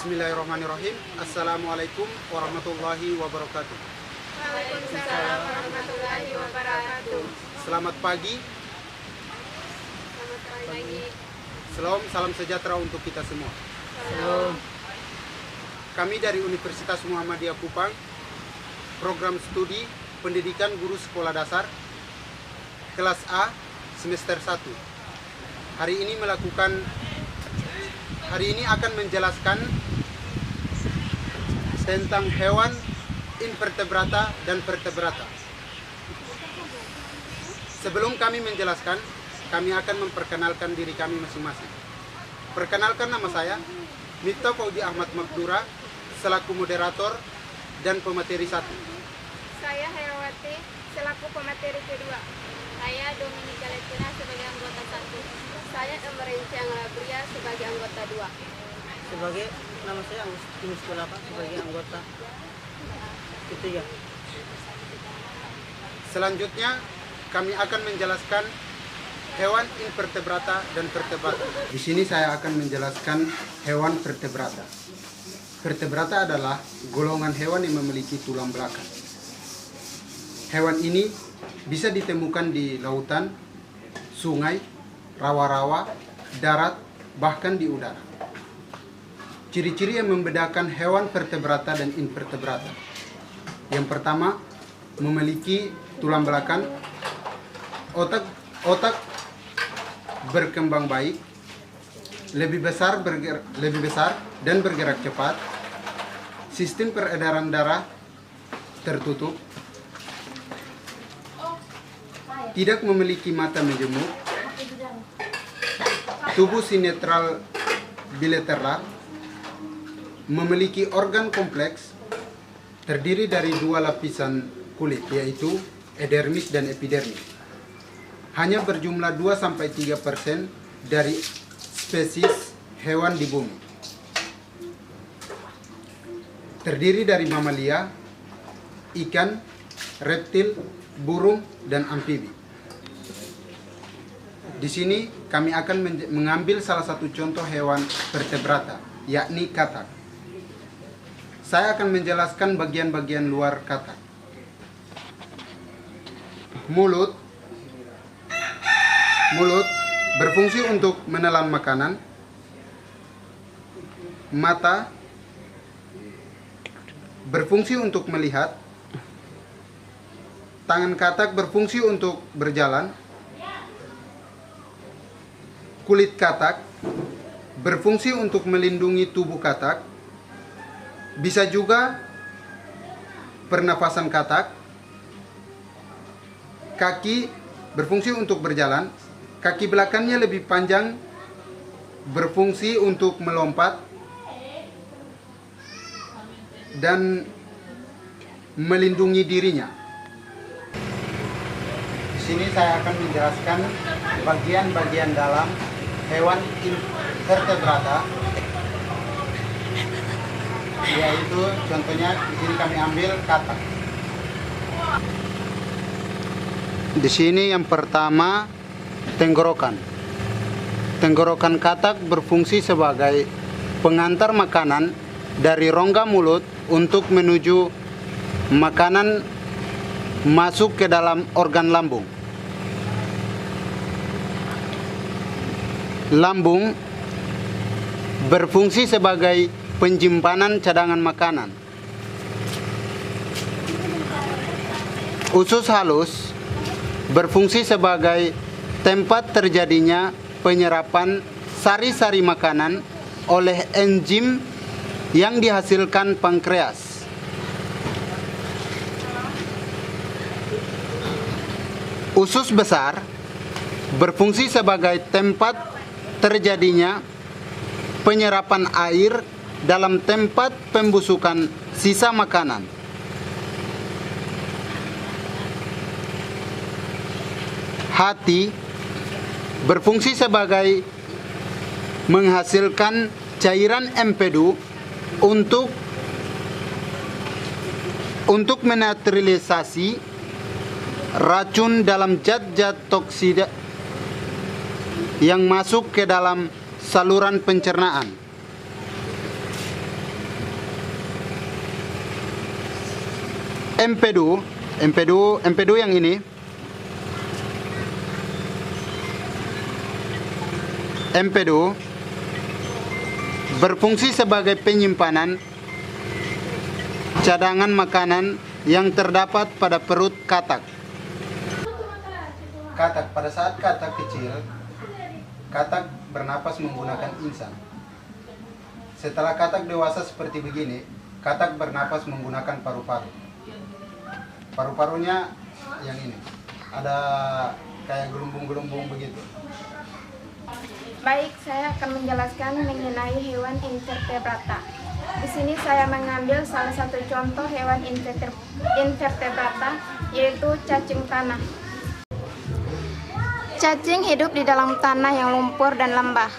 Bismillahirrahmanirrahim. Assalamualaikum warahmatullahi wabarakatuh. Waalaikumsalam warahmatullahi wabarakatuh. Selamat pagi. Selamat pagi. Salam sejahtera untuk kita semua. Salam. Kami dari Universitas Muhammadiyah Kupang, program studi pendidikan guru sekolah dasar kelas A semester 1. Hari ini akan menjelaskan tentang hewan invertebrata dan vertebrata. Sebelum kami menjelaskan, kami akan memperkenalkan diri kami masing-masing. Perkenalkan, nama saya Miftah Fauzi Ahmad Makdura selaku moderator dan pemateri 1. Saya Herawati selaku pemateri kedua. Saya Dominika Letina sebagai anggota 1. Saya Emerenciang Labria sebagai anggota 2. Sebagai nama saya Agustinus Kulapa sebagai anggota ketiga. Selanjutnya kami akan menjelaskan hewan invertebrata dan vertebrata. Di sini saya akan menjelaskan hewan vertebrata. Vertebrata adalah golongan hewan yang memiliki tulang belakang. Hewan ini bisa ditemukan di lautan, sungai, rawa-rawa, darat, bahkan di udara. Ciri-ciri yang membedakan hewan vertebrata dan invertebrata. Yang pertama, memiliki tulang belakang, otak berkembang baik, lebih besar dan bergerak cepat, sistem peredaran darah tertutup, tidak memiliki mata menjemuk, tubuh sinetral bilateral, memiliki organ kompleks, terdiri dari 2 lapisan kulit, yaitu epidermis dan epidermis. Hanya berjumlah 2-3% dari spesies hewan di bumi. Terdiri dari mamalia, ikan, reptil, burung, dan amfibi. Di sini kami akan mengambil salah satu contoh hewan vertebrata, yakni katak. Saya akan menjelaskan bagian-bagian luar katak. Mulut berfungsi untuk menelan makanan. Mata berfungsi untuk melihat. Tangan katak berfungsi untuk berjalan. Kulit katak berfungsi untuk melindungi tubuh katak. Bisa juga pernafasan katak. Kaki berfungsi untuk berjalan. Kaki belakangnya lebih panjang, berfungsi untuk melompat dan melindungi dirinya. Di sini saya akan menjelaskan bagian-bagian dalam hewan invertebrata, yaitu contohnya di sini kami ambil katak. Di sini yang pertama tenggorokan. Tenggorokan katak berfungsi sebagai pengantar makanan dari rongga mulut untuk menuju makanan masuk ke dalam organ lambung. Lambung berfungsi sebagai penyimpanan cadangan makanan. Usus halus berfungsi sebagai tempat terjadinya penyerapan sari-sari makanan oleh enzim yang dihasilkan pankreas. Usus besar berfungsi sebagai tempat terjadinya penyerapan air dalam tempat pembusukan sisa makanan. Hati berfungsi sebagai menghasilkan cairan empedu untuk menetralisasi racun dalam zat-zat toksida yang masuk ke dalam saluran pencernaan. empedu yang ini empedu berfungsi sebagai penyimpanan cadangan makanan yang terdapat pada perut katak. Katak, pada saat katak kecil, katak bernapas menggunakan insang. Setelah katak dewasa seperti begini, katak bernapas menggunakan paru-paru. Paru-parunya yang ini, ada kayak gelumbung-gelumbung begitu. Baik, saya akan menjelaskan mengenai hewan invertebrata. Di sini saya mengambil salah satu contoh hewan invertebrata, yaitu cacing tanah. Cacing hidup di dalam tanah yang lumpur dan lembah.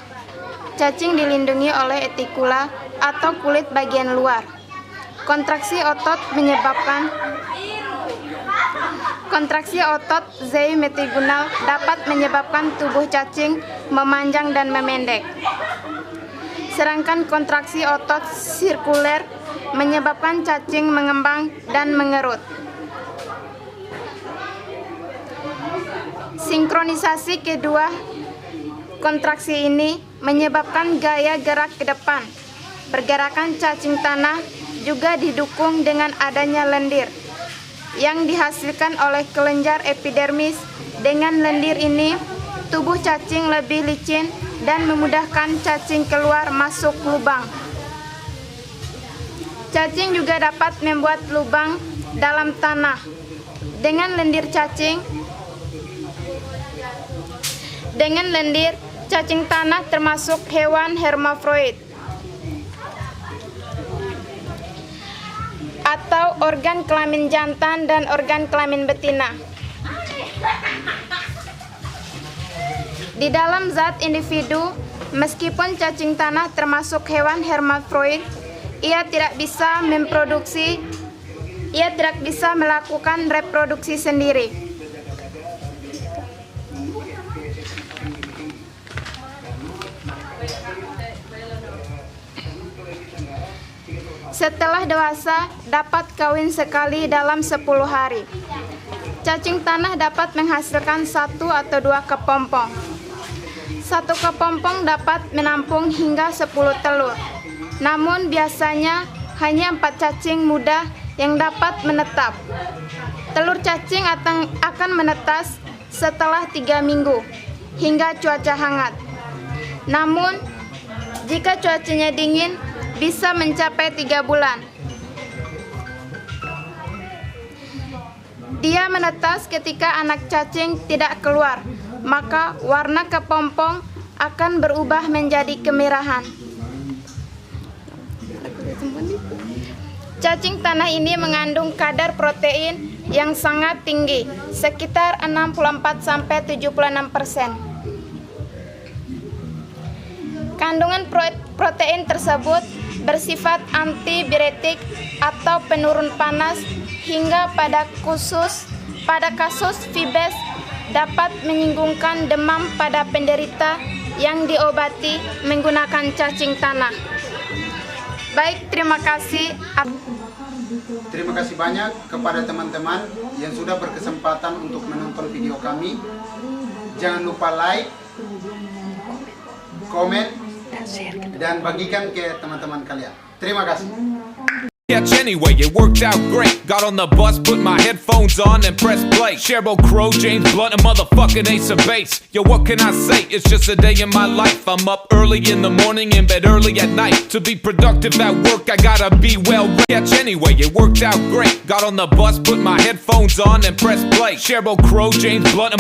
Cacing dilindungi oleh etikula atau kulit bagian luar. Kontraksi otot zoometrigunal dapat menyebabkan tubuh cacing memanjang dan memendek. Sedangkan kontraksi otot sirkuler menyebabkan cacing mengembang dan mengerut. Sinkronisasi kedua kontraksi ini menyebabkan gaya gerak ke depan. Pergerakan cacing tanah juga didukung dengan adanya lendir yang dihasilkan oleh kelenjar epidermis. Dengan lendir ini, tubuh cacing lebih licin dan memudahkan cacing keluar masuk lubang. Cacing juga dapat membuat lubang dalam tanah. Dengan lendir, cacing tanah termasuk hewan hermafrodit atau organ kelamin jantan dan organ kelamin betina. Di dalam zat individu, meskipun cacing tanah termasuk hewan hermafrodit, ia tidak bisa melakukan reproduksi sendiri. Setelah dewasa, dapat kawin sekali dalam 10 hari. Cacing tanah dapat menghasilkan 1 atau 2 kepompong. 1 kepompong dapat menampung hingga 10 telur. Namun biasanya hanya 4 cacing muda yang dapat menetap. Telur cacing akan menetas setelah 3 minggu hingga cuaca hangat. Namun, jika cuacanya dingin, bisa mencapai 3 bulan. Dia menetas ketika anak cacing tidak keluar, maka warna kepompong akan berubah menjadi kemerahan. Cacing tanah ini mengandung kadar protein yang sangat tinggi, sekitar 64-76%. Kandungan protein tersebut bersifat antibiretik atau penurun panas, hingga pada kasus Vibes dapat menyinggungkan demam pada penderita yang diobati menggunakan cacing tanah. Baik, terima kasih. Terima kasih banyak kepada teman-teman yang sudah berkesempatan untuk menonton video kami. Jangan lupa like, komen, dan bagikan ke teman-teman kalian. Terima kasih. Anyway, it worked out great. Got on the bus, put my headphones on and pressed play. Sheryl Crow, James Blunt, a motherfucking Ace of Base. Yo, what can I say? It's just a day in my life. I'm up early in the morning, in bed early at night. To be productive at work, I gotta be well read. Anyway, it worked out great. Got on the bus, put my headphones on and pressed play. Sheryl Crow, James Blunt,